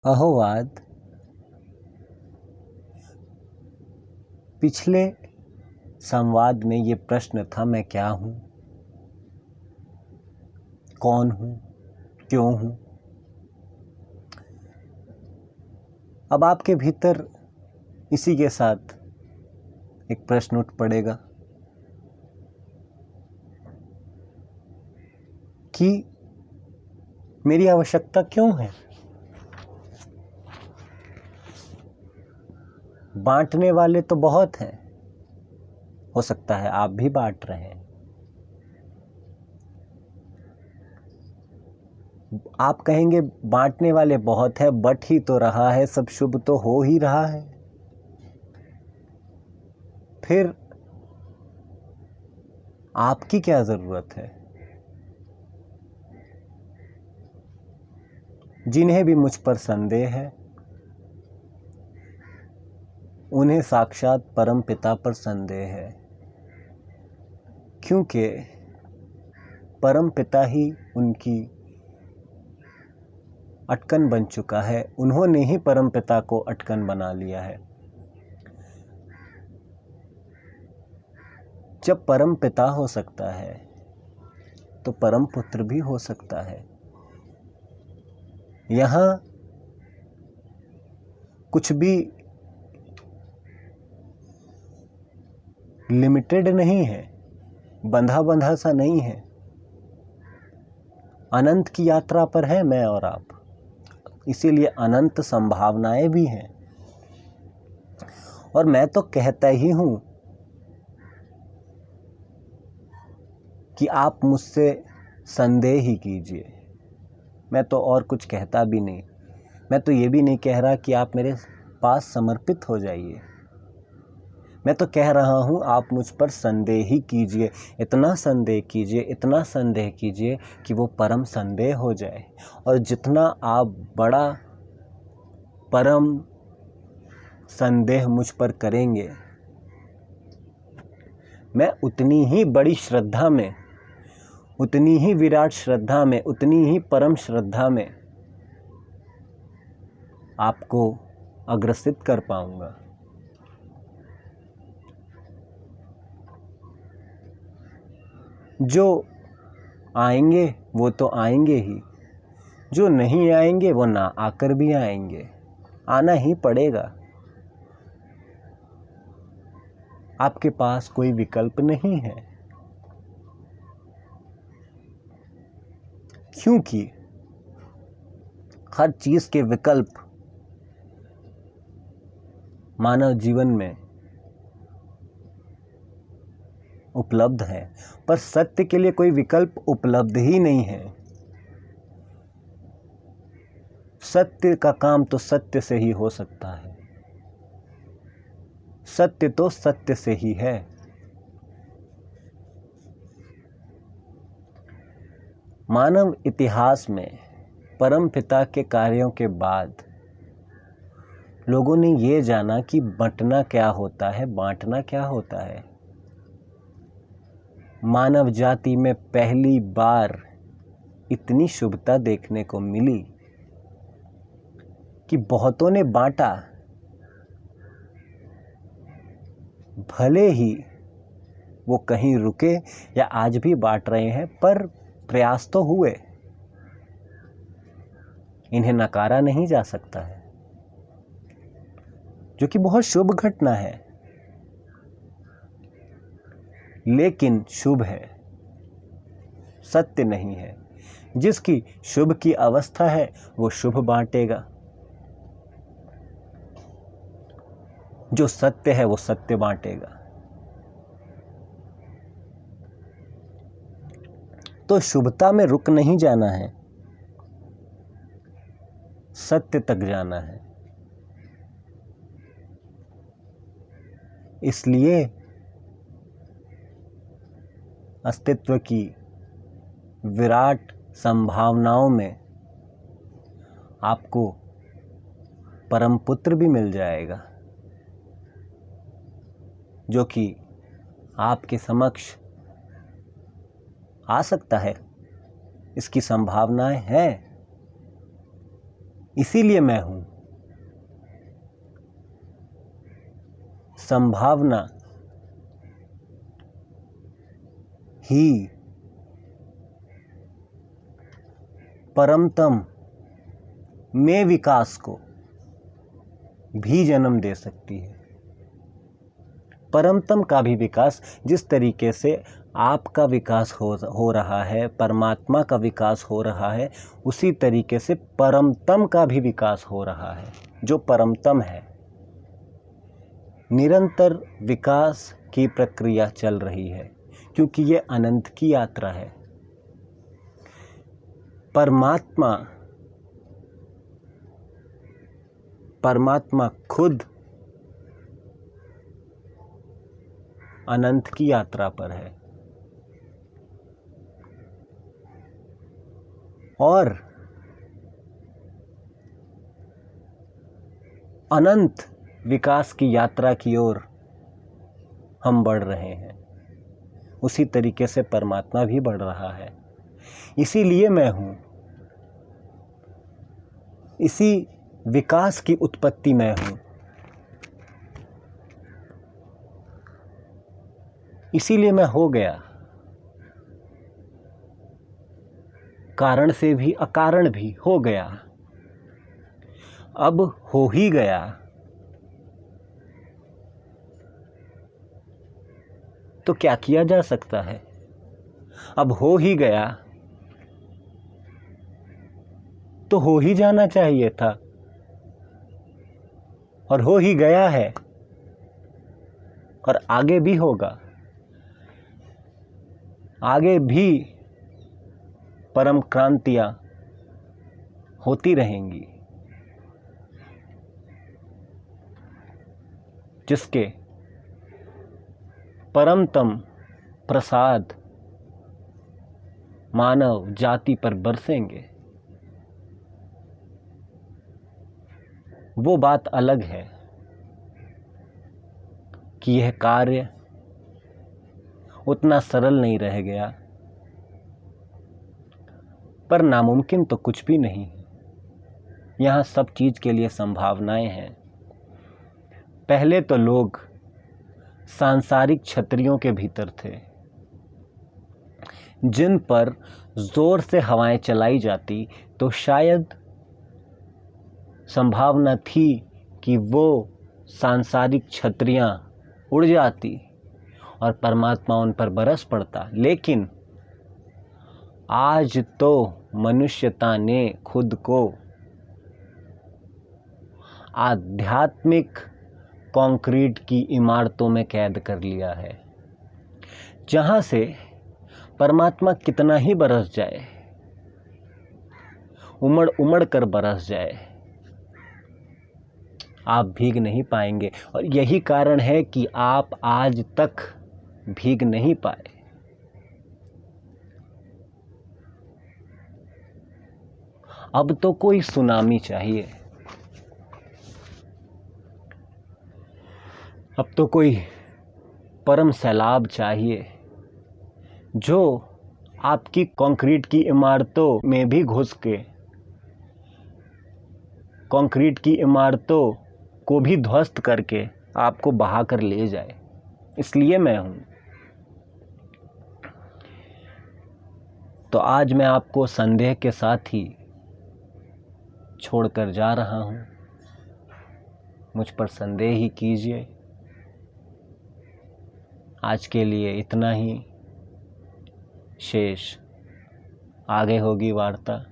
अहोवाद पिछले संवाद में ये प्रश्न था, मैं क्या हूँ, कौन हूँ, क्यों हूँ। अब आपके भीतर इसी के साथ एक प्रश्न उठ पड़ेगा कि मेरी आवश्यकता क्यों है। बांटने वाले तो बहुत हैं, हो सकता है आप भी बांट रहे हैं। आप कहेंगे बांटने वाले बहुत है, बट ही तो रहा है, सब शुभ तो हो ही रहा है। फिर आपकी क्या जरूरत है। जिन्हें भी मुझ पर संदेह है उन्हें साक्षात परम पिता पर संदेह है, क्योंकि परम पिता ही उनकी अटकन बन चुका है। उन्होंने ही परम पिता को अटकन बना लिया है। जब परम पिता हो सकता है तो परम पुत्र भी हो सकता है। यहाँ कुछ भी लिमिटेड नहीं है, बंधा बंधा सा नहीं है। अनंत की यात्रा पर है मैं और आप, इसीलिए अनंत संभावनाएं भी हैं। और मैं तो कहता ही हूं कि आप मुझसे संदेह ही कीजिए। मैं तो और कुछ कहता भी नहीं। मैं तो ये भी नहीं कह रहा कि आप मेरे पास समर्पित हो जाइए। मैं तो कह रहा हूं आप मुझ पर संदेह ही कीजिए। इतना संदेह कीजिए, इतना संदेह कीजिए कि वो परम संदेह हो जाए। और जितना आप बड़ा परम संदेह मुझ पर करेंगे, मैं उतनी ही बड़ी श्रद्धा में, उतनी ही विराट श्रद्धा में, उतनी ही परम श्रद्धा में आपको अग्रसित कर पाऊंगा। जो आएंगे वो तो आएंगे ही, जो नहीं आएंगे वो ना आकर भी आएंगे। आना ही पड़ेगा। आपके पास कोई विकल्प नहीं है, क्योंकि हर चीज के विकल्प मानव जीवन में उपलब्ध है, पर सत्य के लिए कोई विकल्प उपलब्ध ही नहीं है। सत्य का काम तो सत्य से ही हो सकता है। सत्य तो सत्य से ही है। मानव इतिहास में परम पिता के कार्यों के बाद लोगों ने ये जाना कि बंटना क्या होता है, बांटना क्या होता है। मानव जाति में पहली बार इतनी शुभता देखने को मिली कि बहुतों ने बांटा। भले ही वो कहीं रुके या आज भी बांट रहे हैं, पर प्रयास तो हुए। इन्हें नकारा नहीं जा सकता है, जो कि बहुत शुभ घटना है। लेकिन शुभ है, सत्य नहीं है। जिसकी शुभ की अवस्था है वो शुभ बांटेगा, जो सत्य है वो सत्य बांटेगा। तो शुभता में रुक नहीं जाना है, सत्य तक जाना है। इसलिए अस्तित्व की विराट संभावनाओं में आपको परम पुत्र भी मिल जाएगा, जो कि आपके समक्ष आ सकता है। इसकी संभावनाएं हैं, इसीलिए मैं हूं। संभावना ही परमतम में विकास को भी जन्म दे सकती है। परमतम का भी विकास, जिस तरीके से आपका विकास हो रहा है, परमात्मा का विकास हो रहा है, उसी तरीके से परमतम का भी विकास हो रहा है। जो परमतम है, निरंतर विकास की प्रक्रिया चल रही है, क्योंकि ये अनंत की यात्रा है। परमात्मा खुद अनंत की यात्रा पर है और अनंत विकास की यात्रा की ओर हम बढ़ रहे हैं। उसी तरीके से परमात्मा भी बढ़ रहा है। इसीलिए मैं हूं। इसी विकास की उत्पत्ति मैं हूं। इसीलिए मैं हो गया। कारण से भी अकारण भी हो गया। अब हो ही गया तो क्या किया जा सकता है? अब हो ही गया तो हो ही जाना चाहिए था, और हो ही गया है और आगे भी होगा। आगे भी परम क्रांतियां होती रहेंगी, जिसके परमतम प्रसाद मानव जाति पर बरसेंगे। वो बात अलग है कि यह कार्य उतना सरल नहीं रह गया, पर नामुमकिन तो कुछ भी नहीं। यहाँ सब चीज के लिए संभावनाएं हैं। पहले तो लोग सांसारिक छतरियों के भीतर थे, जिन पर जोर से हवाएं चलाई जाती तो शायद संभावना थी कि वो सांसारिक छतरियां उड़ जाती और परमात्मा उन पर बरस पड़ता। लेकिन आज तो मनुष्यता ने खुद को आध्यात्मिक कंक्रीट की इमारतों में कैद कर लिया है, जहां से परमात्मा कितना ही बरस जाए, उमड़ उमड़ कर बरस जाए, आप भीग नहीं पाएंगे। और यही कारण है कि आप आज तक भीग नहीं पाए। अब तो कोई सुनामी चाहिए, अब तो कोई परम सैलाब चाहिए, जो आपकी कंक्रीट की इमारतों में भी घुस के कंक्रीट की इमारतों को भी ध्वस्त करके आपको बहा कर ले जाए। इसलिए मैं हूं। तो आज मैं आपको संदेह के साथ ही छोड़कर जा रहा हूं। मुझ पर संदेह ही कीजिए। आज के लिए इतना ही। शेष आगे होगी वार्ता।